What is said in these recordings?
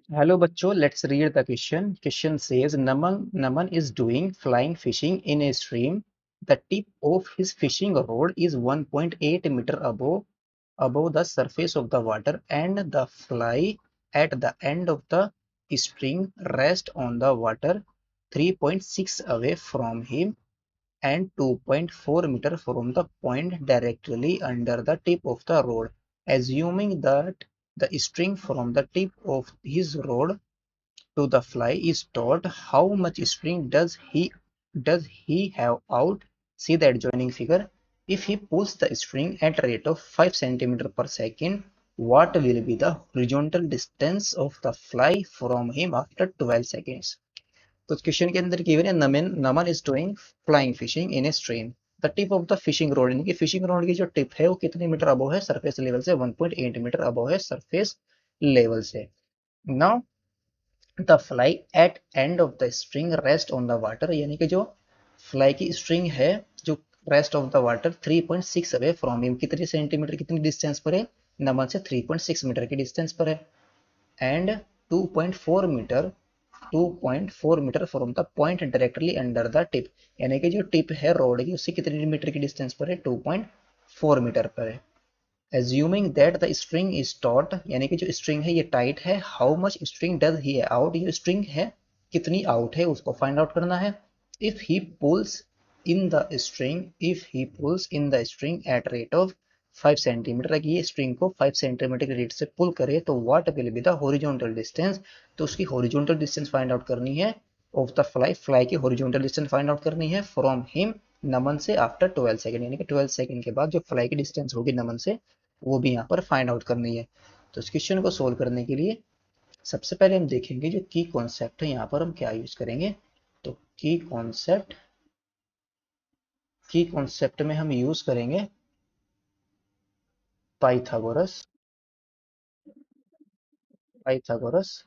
Hello बच्चों, let's read the question. Question says Naman is doing flying fishing in a stream. The tip of his fishing rod is 1.8 meter above the surface of the water, and the fly at the end of the string rests on the water 3.6 away from him and 2.4 meter from the point directly under the tip of the rod. Assuming that the string from the tip of his rod to the fly is taut, how much string does he have out? See the adjoining figure. If he pulls the string at a rate of 5 centimeter per second, what will be the horizontal distance of the fly from him after 12 seconds? तो question के अंदर given है Naman is doing flying fishing in a stream. The tip of the fishing rod, यानी कि fishing road की जो tip है वो कितने मीटर अबव है सरफेस लेवल से? 1.8 मीटर अबव है सरफेस लेवल से। Now the fly at end of the string rest on the water, यानी कि जो फ्लाई की स्ट्रिंग है जो rest of the water 3.6 away from him, कितने सेंटीमीटर कितनी डिस्टेंस पर है? नमन से 3.6 मीटर की डिस्टेंस पर है। And 2.4 metre 2.4 metre from the point directly under the tip, यानी कि जो टिप है रोड की उससे कितनी मीटर की डिस्टेंस पर है? 2.4 मीटर पर है। Assuming that the string is taught, यानी कि जो स्ट्रिंग है ये टाइट है। How much string does he out, ये स्ट्रिंग है कितनी आउट है उसको फाइंड आउट करना है। If he pools in the string if he pools in the string at rate of 5 centimetre, अगर ये स्ट्रिंग को 5 सेंटीमीटर के रेट से पुल करे तो what will be the horizontal distance, तो उसकी हॉरिजॉन्टल डिस्टेंस फाइंड आउट करनी है ऑफ द फ्लाई, फ्लाई की हॉरिजॉन्टल डिस्टेंस फाइंड आउट करनी है फ्रॉम हिम, नमन से, आफ्टर 12 सेकंड, यानी कि 12 सेकंड के बाद जो फ्लाई की डिस्टेंस होगी नमन से वो भी यहाँ पर फाइंड आउट करनी है। तो इस क्वेश्चन को सोल्व करने के लिए सबसे पहले हम देखेंगे जो की कॉन्सेप्ट है यहाँ पर हम क्या यूज करेंगे। तो की कॉन्सेप्ट में हम यूज करेंगे Pythagoras Pythagoras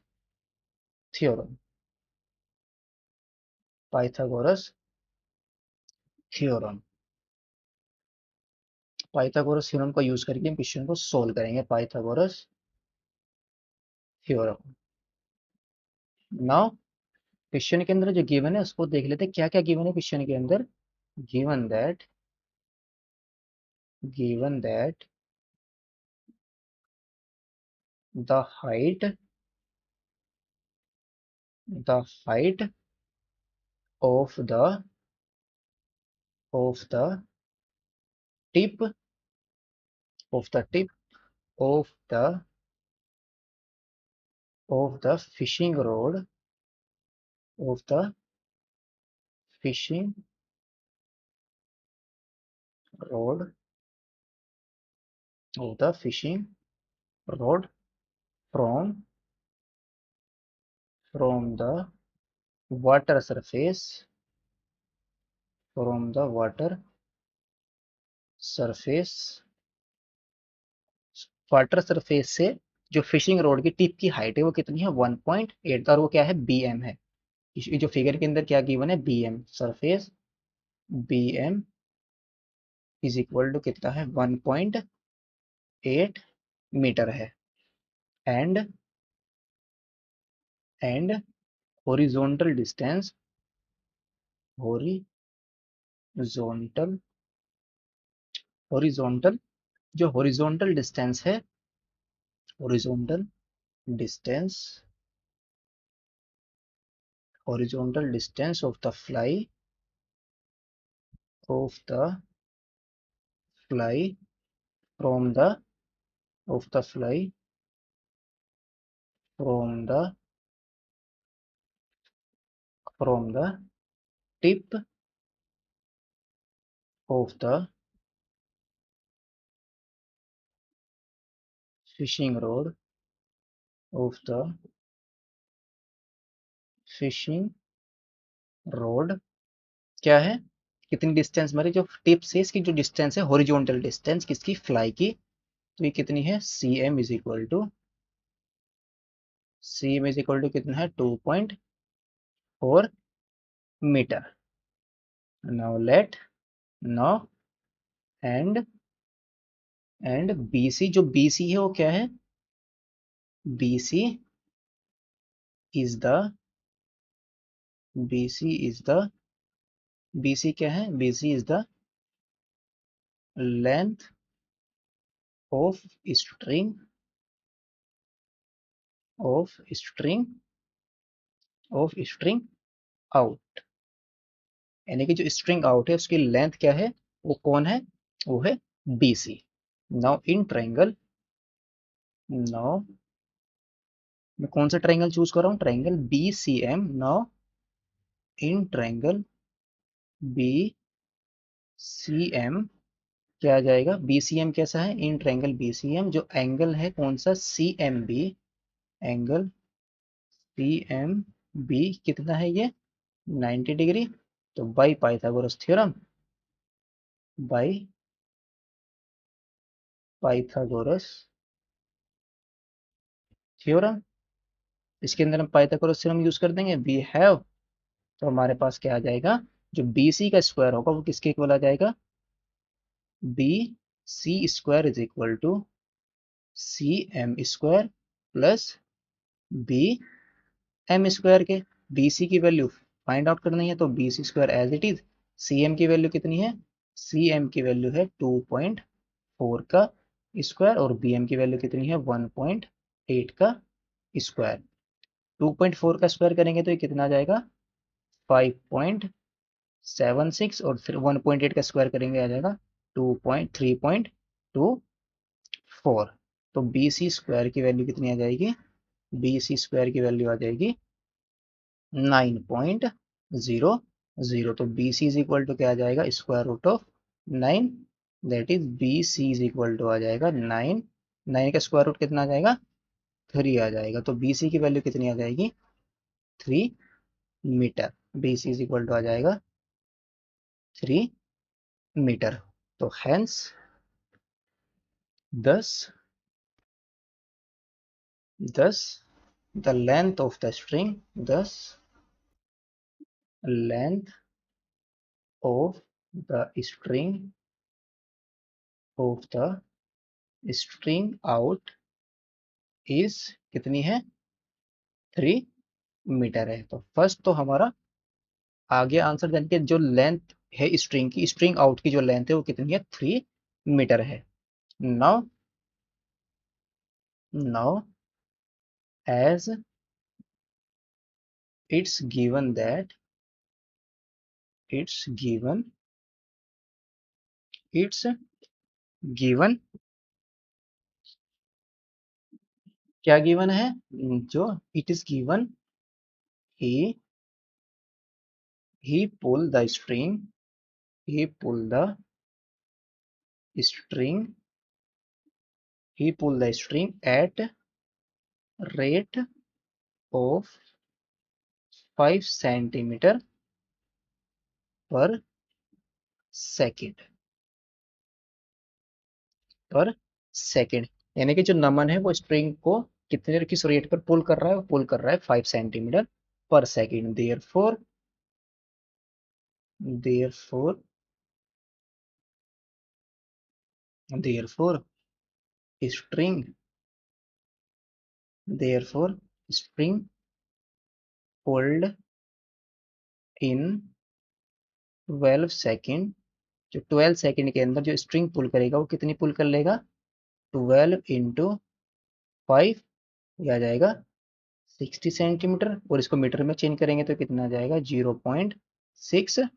theorem Pythagoras theorem Pythagoras theorem का यूज करके हम क्वेश्चन को सोल्व करेंगे। Pythagoras theorem. नाउ क्वेश्चन के अंदर जो गिवन है उसको देख लेते हैं क्या क्या गिवन है क्वेश्चन के अंदर। Given that given that the height the height of the tip of the tip of the fishing rod of the fishing rod fishing rod from the water surface from the water surface water surface से जो fishing road की tip की height है वो कितनी है? 1.8, और वो क्या है? bm है। जो फिगर के अंदर क्या गिवन है? bm surface, bm is equal to कितना है? 1.8 मीटर है। And and horizontal distance horizontal horizontal जो हॉरिजॉन्टल डिस्टेंस है horizontal distance horizontal distance of the fly from the of the fly from the from the tip of the fishing rod of the fishing rod क्या है? कितनी distance हमारी जो tip से इसकी जो डिस्टेंस है हॉरिजॉन्टल डिस्टेंस किसकी? फ्लाई की। तो ये कितनी है? cm इज इक्वल टू कितना है? 2.4 metre. Now let now and BC, जो BC है वो क्या है? BC is the BC is the BC क्या है? BC is the length of string of string of string out. यानी कि जो स्ट्रिंग आउट है उसकी लेंथ क्या है? वो कौन है? वो है BC। Now in triangle, now मैं कौन सा ट्रायंगल चूज कर रहा हूँ? Triangle BCM। Now in triangle BCM क्या आ जाएगा? BCM कैसा है? इन ट्रायंगल BCM जो एंगल है कौन सा? CMB। एंगल CMB कितना है ये? 90 डिग्री। तो by Pythagoras theorem, by Pythagoras theorem, इसके अंदर हम पाइथागोरस थ्योरम यूज कर देंगे। वी हैव, तो हमारे पास क्या आ जाएगा? जो BC का स्क्वायर होगा वो किसके इक्वल आ जाएगा? BC square is equal to CM square plus BM square के। BC की वैल्यू फाइंड आउट करनी है तो BC square as it is. CM की वैल्यू कितनी है? CM की वैल्यू है 2.4 का स्क्वायर और BM की वैल्यू कितनी है? 1.8 का स्क्वायर। 2.4 का स्क्वायर करेंगे तो ये कितना आ जाएगा? 5.76 और फिर 1.8 का स्क्वायर करेंगे आ जाएगा 3.24। तो BC स्क्वायर की वैल्यू कितनी आ जाएगी? BC स्क्वायर की वैल्यू आ जाएगी 9.00। तो BC इज इक्वल टू क्या आ जाएगा? Square root of 9। That is BC is equal to आ जाएगा 9। 9 का स्क्वायर रूट कितना आ जाएगा? 3 आ जाएगा। तो BC की वैल्यू कितनी आ जाएगी? 3 metre. BC is equal to आ जाएगा 3 मीटर। तो hence thus thus the length of the string, thus length of the string out is कितनी है? 3 मीटर है। तो फर्स्ट तो हमारा आ गया आंसर, यानी कि जो लेंथ है स्ट्रिंग की, स्ट्रिंग आउट की जो लेंथ है वो कितनी है? 3 मीटर है। Now now as it's given that it's given क्या गिवन है? जो it is given he he pull the string he pull the string he pull the string at rate of 5 centimeter per second पर second. यानी कि जो नमन है वो string को कितने किस रेट पर पुल कर रहा है? वो पुल कर रहा है 5 centimetre per second. Therefore therefore string therefore string pulled in 12 second. जो 12 सेकेंड के अंदर जो स्ट्रिंग पुल करेगा वो कितनी पुल कर लेगा? 12 × 5 ये आ जाएगा 60 सेंटीमीटर। और इसको मीटर में चेंज करेंगे तो कितना आ जाएगा? 0.6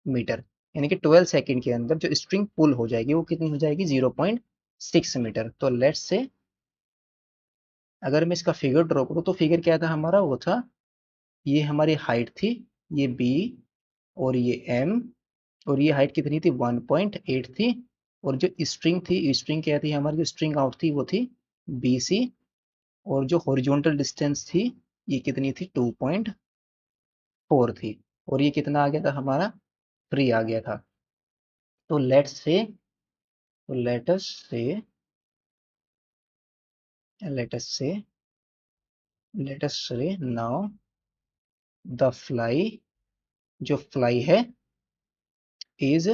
मीटर। यानी कि 12 सेकेंड के अंदर जो स्ट्रिंग पुल हो जाएगी वो कितनी हो जाएगी? 0.6 मीटर। तो लेट्स से अगर मैं इसका फिगर ड्रॉ करूँ तो फिगर क्या था हमारा? वो था, ये हमारी हाइट थी, ये B और ये M, और ये हाइट कितनी थी? 1.8 थी। और जो स्ट्रिंग थी, स्ट्रिंग क्या थी हमारी? जो स्ट्रिंग आउट थी वो थी BC। और जो हॉरिजॉन्टल डिस्टेंस थी ये कितनी थी? 2.4 थी। और ये कितना आ गया था हमारा? 3 आ गया था। तो latus say let's say let's say now the fly, जो फ्लाई है is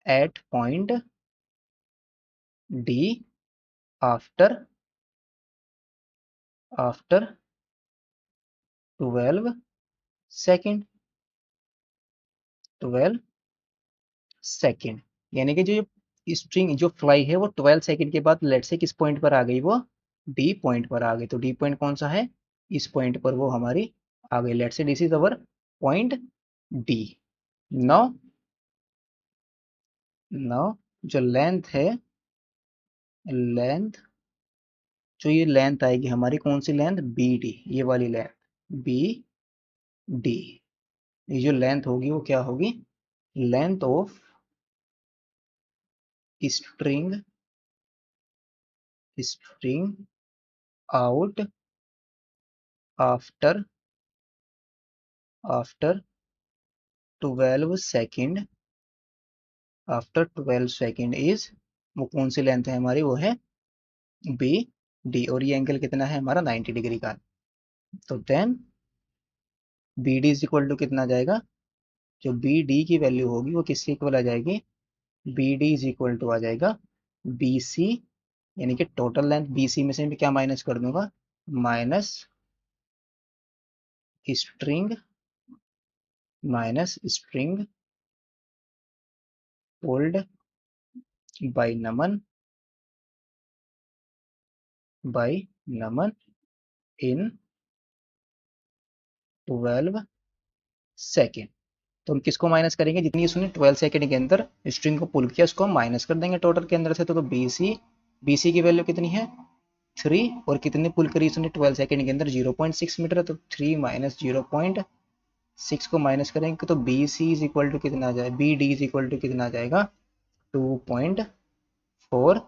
at point D after after 12 second, 12 second. यानी कि जो स्ट्रिंग जो फ्लाई है वो 12 सेकेंड के बाद लेट से किस पॉइंट पर आ गई, वो डी पॉइंट पर आ गई। तो डी पॉइंट कौन सा है, इस पॉइंट पर वो हमारी आ गई। लेट से this is our point D. Now now जो लेंथ है, लेंथ जो ये लेंथ आएगी हमारी, कौन सी लेंथ, बी डी, ये वाली लेंथ बी डी। ये जो लेंथ होगी वो क्या होगी, length of string, string out after after 12 second, after 12 second is, वो कौन सी लेंथ है हमारी, वो है बी डी। और ये एंगल कितना है हमारा, 90 डिग्री का। तो then B D is equal to कितना आ जाएगा, जो बी डी की वैल्यू होगी वो किसके इक्वल आ जाएगी, B D is equal to आ जाएगा बी सी। यानी कि टोटल लेंथ बी सी में से भी क्या माइनस कर दूंगा, minus string, minus string pulled by Naman, by Naman in 12 second. तो हम किसको माइनस करेंगे, जितनी उसने 12 सेकेंड के अंदर स्ट्रिंग को पुल किया उसको हम माइनस कर देंगे टोटल के अंदर से। तो बी सी की वैल्यू कितनी है 3, और कितने पुल करी उसने 12 सेकेंड के अंदर, 0.6 मीटर। तो 3 माइनस 0.6 को माइनस करेंगे तो B C is equal to कितना आ जाएगा, B D is equal to कितना आ जाएगा, 2.4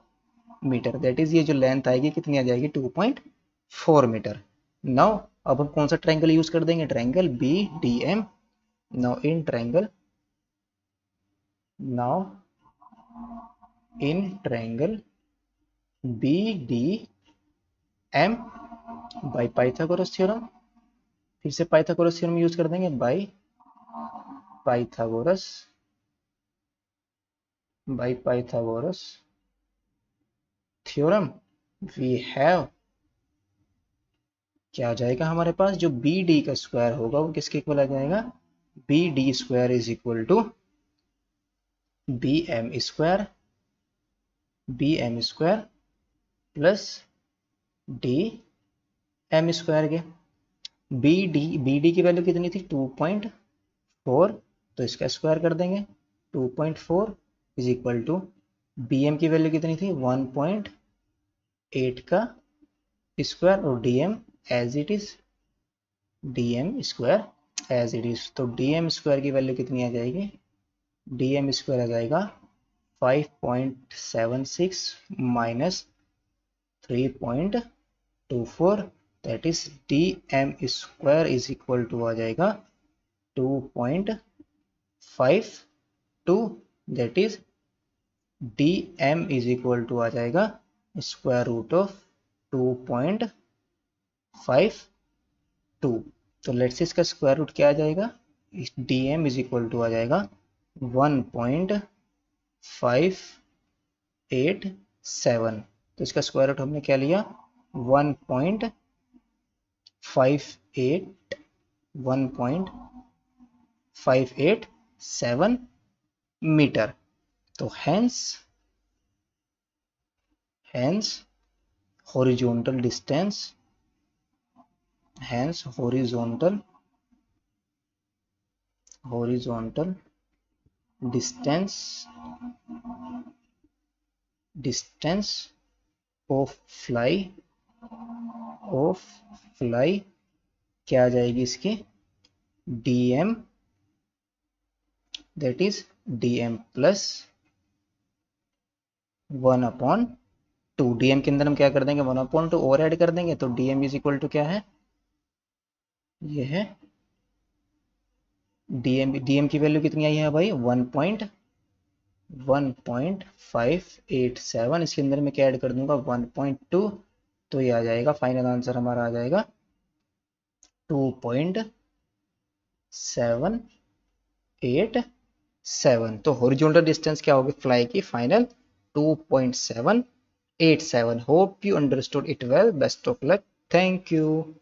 मीटर। दैट इज ये जो लेंथ आएगी कितनी आ जाएगी, 2.4 मीटर। नाउ अब हम कौन सा ट्रायंगल यूज कर देंगे, triangle B D M. Now in triangle, now in triangle B D M by Pythagoras theorem, फिर से पाइथागोरस थ्योरम यूज कर देंगे, by Pythagoras, by Pythagoras theorem we have, क्या आ जाएगा हमारे पास, जो बी डी का स्क्वायर होगा वो किसके इक्वल आ जाएगा, B D square is equal to B M square, B M square plus D M square के। बी डी की वैल्यू कितनी थी 2.4, तो इसका स्क्वायर कर देंगे, 2.4 is equal to B M की वैल्यू कितनी थी 1.8 का स्क्वायर, और D M as it is, D M square as it is. तो डी एम स्क्वायर की वैल्यू कितनी आ जाएगी, डी एम स्क्वायर आ जाएगा 5.76 minus 3.24, that is D M square is equal to आ जाएगा 2.52, that is D M is equal to आ जाएगा स्क्वायर रूट ऑफ 2.52। तो लेट्स से इसका स्क्वायर रूट क्या आ जाएगा, D M is equal to आ जाएगा 1.587। तो इसका स्क्वायर रूट हमने क्या लिया, 1.58 1.587 मीटर। तो hence horizontal distance, hence horizontal distance of fly क्या आ जाएगी इसकी, dm, that is dm plus 1/2। dm के अंदर हम क्या कर देंगे 1/2 और ऐड कर देंगे, तो dm इज इक्वल टू क्या है, ये है dm की वैल्यू कितनी आई है भाई 1.587। इसके अंदर मैं क्या ऐड कर दूंगा 1.2, तो ये आ जाएगा फाइनल आंसर हमारा आ जाएगा 2.787। तो हॉरिजॉन्टल डिस्टेंस क्या होगी फ्लाई की final 2.787। Hope you understood it well, best of luck, thank you.